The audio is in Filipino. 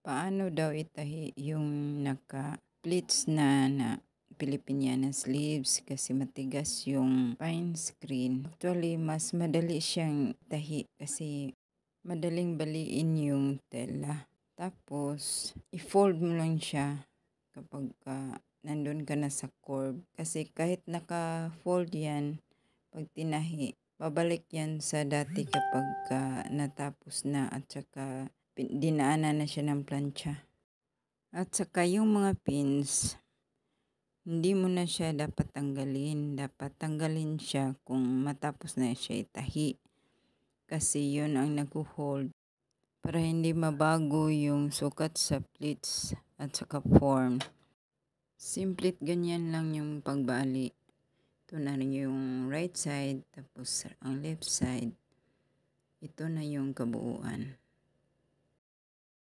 Paano daw itahi yung naka-pleats na Filipiniana sleeves kasi matigas yung fine screen. Actually, mas madali siyang tahi kasi madaling baliin yung tela. Tapos, i-fold mo lang siya kapag nandun ka na sa curve. Kasi kahit naka-fold yan, pag tinahi, babalik yan sa dati kapag natapos na at saka dinaanan na siya ng plancha. At saka yung mga pins, hindi mo na siya dapat tanggalin. Dapat tanggalin siya kung matapos na siya itahi. Kasi yun ang nag-hold para hindi mabago yung sukat sa pleats at saka form. Simple ganyan lang yung pagbali. Ito na rin yung right side tapos ang left side. Ito na yung kabuuan.